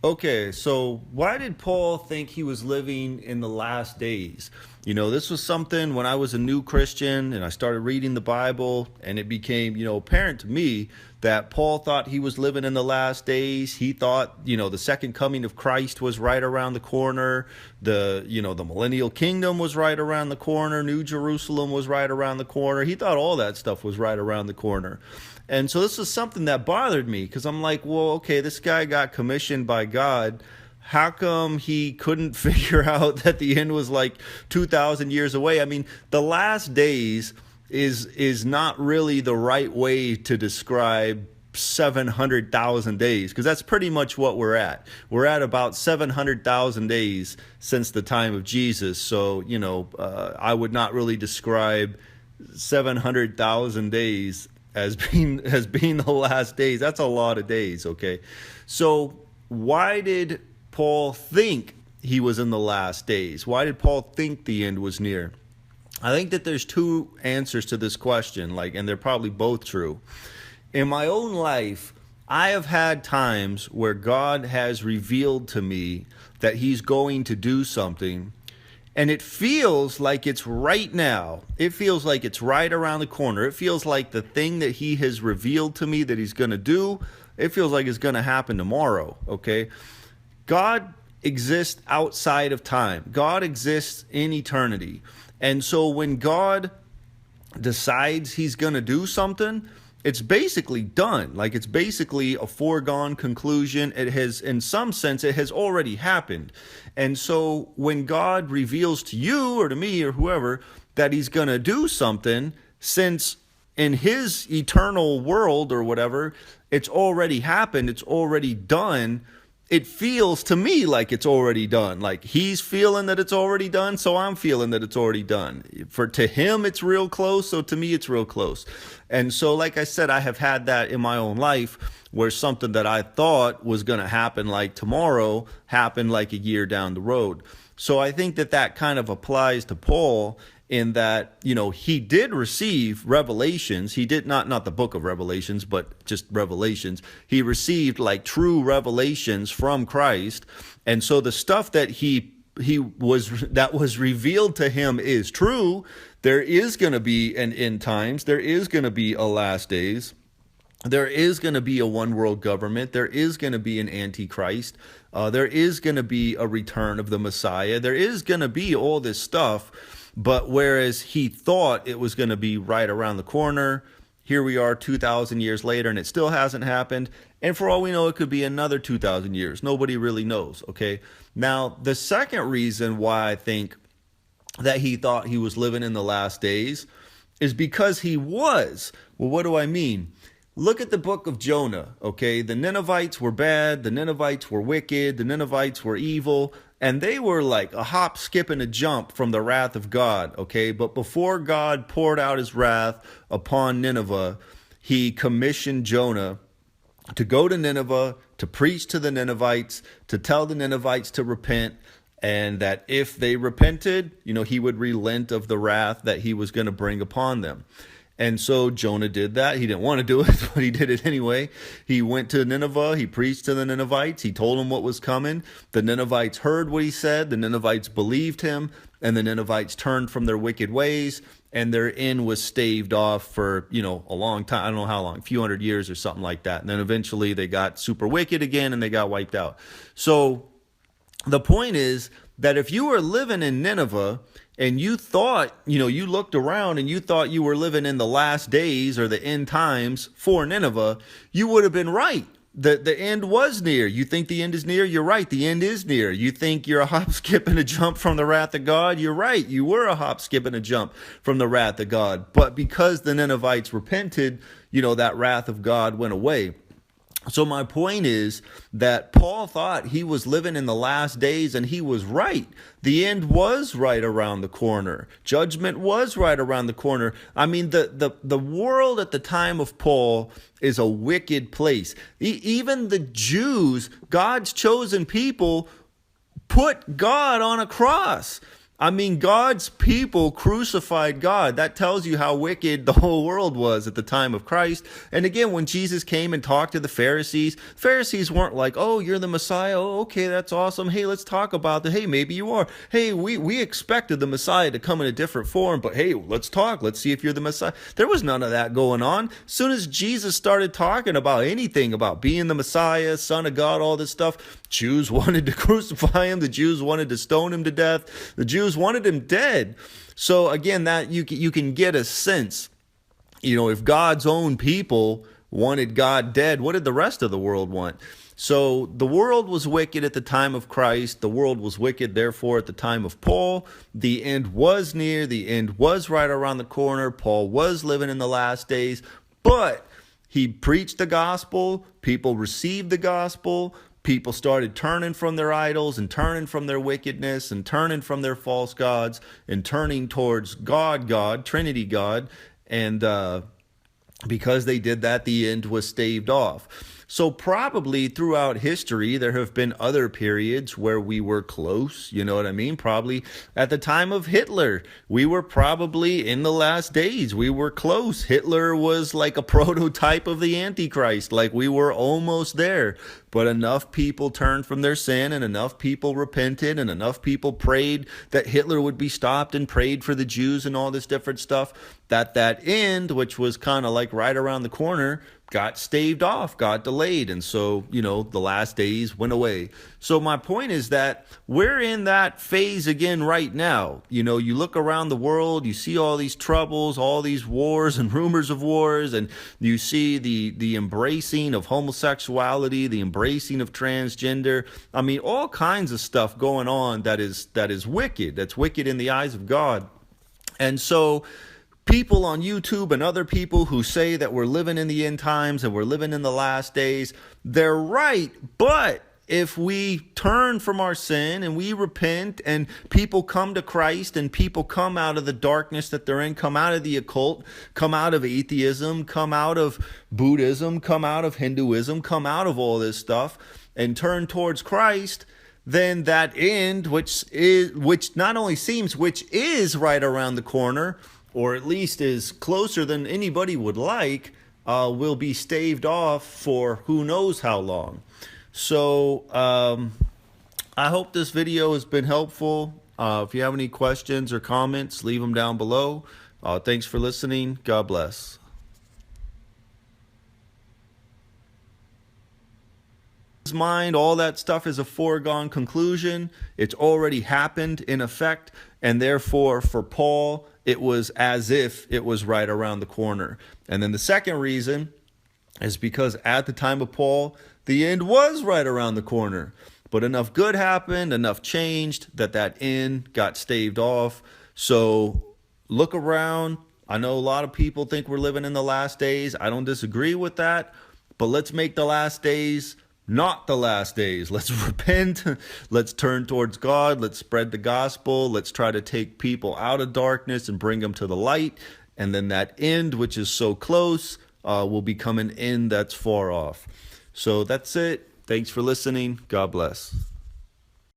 Okay, so why did Paul think he was living in the last days? This was something when I was a new Christian and I started reading the Bible, and it became, apparent to me that Paul thought he was living in the last days. He thought, the second coming of Christ was right around the corner. The millennial kingdom was right around the corner. New Jerusalem was right around the corner. He thought all that stuff was right around the corner. And so this was something that bothered me because I'm like, well, okay, this guy got commissioned by God. How come he couldn't figure out that the end was like 2,000 years away? I mean, the last days is not really the right way to describe 700,000 days, because that's pretty much what we're at. We're at about 700,000 days since the time of Jesus. So, I would not really describe 700,000 days as being the last days. That's a lot of days, okay? So why did Paul think he was in the last days? Why did Paul think the end was near? I think that there's two answers to this question, and they're probably both true. In my own life, I have had times where God has revealed to me that he's going to do something, and it feels like it's right now. It feels like it's right around the corner. It feels like the thing that he has revealed to me that he's going to do, it feels like it's going to happen tomorrow, okay? God exists outside of time. God exists in eternity. And so when God decides he's going to do something, it's basically done. It's basically a foregone conclusion. It has, in some sense, it has already happened. And so when God reveals to you or to me or whoever that he's going to do something, since in his eternal world or whatever, it's already happened, it's already done, it feels to me like it's already done. Like he's feeling that it's already done, so I'm feeling that it's already done. To him, it's real close, so to me, it's real close. And so, like I said, I have had that in my own life where something that I thought was going to happen like tomorrow happened like a year down the road. So I think that kind of applies to Paul in that, he did receive revelations. He did not the book of Revelations, but just revelations. He received true revelations from Christ. And so the stuff that that was revealed to him is true. There is going to be an end times. There is going to be a last days. There is going to be a one world government. There is going to be an antichrist. There is going to be a return of the Messiah. There is going to be all this stuff. But whereas he thought it was going to be right around the corner, here we are 2,000 years later, and it still hasn't happened. And for all we know, it could be another 2,000 years. Nobody really knows, okay? Now, the second reason why I think that he thought he was living in the last days is because he was. Well, what do I mean? Look at the book of Jonah, okay? The Ninevites were bad. The Ninevites were wicked. The Ninevites were evil. And they were like a hop, skip, and a jump from the wrath of God, okay? But before God poured out his wrath upon Nineveh, he commissioned Jonah to go to Nineveh, to preach to the Ninevites, to tell the Ninevites to repent, and that if they repented, he would relent of the wrath that he was going to bring upon them. And so Jonah did that. He didn't want to do it, but he did it anyway. He went to Nineveh. He preached to the Ninevites. He told them what was coming. The Ninevites heard what he said. The Ninevites believed him. And the Ninevites turned from their wicked ways. And their end was staved off for, a long time. I don't know how long, a few hundred years or something like that. And then eventually they got super wicked again and they got wiped out. So the point is that if you were living in Nineveh and you thought, you looked around and you thought you were living in the last days or the end times for Nineveh, you would have been right. The end was near. You think the end is near? You're right. The end is near. You think you're a hop, skip, and a jump from the wrath of God? You're right. You were a hop, skip, and a jump from the wrath of God. But because the Ninevites repented, that wrath of God went away. So my point is that Paul thought he was living in the last days, and he was right. The end was right around the corner. Judgment was right around the corner. I mean, the world at the time of Paul is a wicked place. Even the Jews, God's chosen people, put God on a cross. I mean, God's people crucified God. That tells you how wicked the whole world was at the time of Christ. And again, when Jesus came and talked to the Pharisees weren't like, oh, you're the Messiah. Oh, okay, that's awesome. Hey, let's talk about that. Hey, maybe you are. Hey, we expected the Messiah to come in a different form, but hey, let's talk. Let's see if you're the Messiah. There was none of that going on. As soon as Jesus started talking about anything about being the Messiah, Son of God, all this stuff, Jews wanted to crucify him. The Jews wanted to stone him to death. The Jews wanted him dead. So again, that you can get a sense, if God's own people wanted God dead, what did the rest of the world want? So the world was wicked at the time of Christ. The world was wicked, therefore, at the time of Paul. The end was near. The end was right around the corner. Paul was living in the last days, but he preached the gospel. People received the gospel. People started turning from their idols and turning from their wickedness and turning from their false gods and turning towards God, Trinity God. And because they did that, the end was staved off. So probably throughout history, there have been other periods where we were close, you know what I mean? Probably at the time of Hitler, we were probably in the last days. We were close. Hitler was like a prototype of the Antichrist, like we were almost there. But enough people turned from their sin and enough people repented and enough people prayed that Hitler would be stopped and prayed for the Jews and all this different stuff, that end, which was kind of like right around the corner, got staved off, got delayed. And so, the last days went away. So my point is that we're in that phase again right now. You look around the world, you see all these troubles, all these wars and rumors of wars, and you see the embracing of homosexuality, the embracing of transgender. I mean, all kinds of stuff going on that is wicked. That's wicked in the eyes of God. And so people on YouTube and other people who say that we're living in the end times and we're living in the last days, they're right. But if we turn from our sin and we repent and people come to Christ and people come out of the darkness that they're in, come out of the occult, come out of atheism, come out of Buddhism, come out of Hinduism, come out of all this stuff and turn towards Christ, then that end, which not only seems, which is right around the corner, or at least is closer than anybody would like, will be staved off for who knows how long. So I hope this video has been helpful. If you have any questions or comments, leave them down below. Thanks for listening. God bless. Mind, all that stuff is a foregone conclusion. It's already happened in effect, and therefore for Paul it was as if it was right around the corner. And then the second reason is because at the time of Paul the end was right around the corner, but enough good happened, enough changed that end got staved off. So look around. I know a lot of people think we're living in the last days. I don't disagree with that, but let's make the last days not the last days. Let's repent. Let's turn towards God. Let's spread the gospel. Let's try to take people out of darkness and bring them to the light. And then that end, which is so close, will become an end that's far off. So that's it. Thanks for listening. God bless.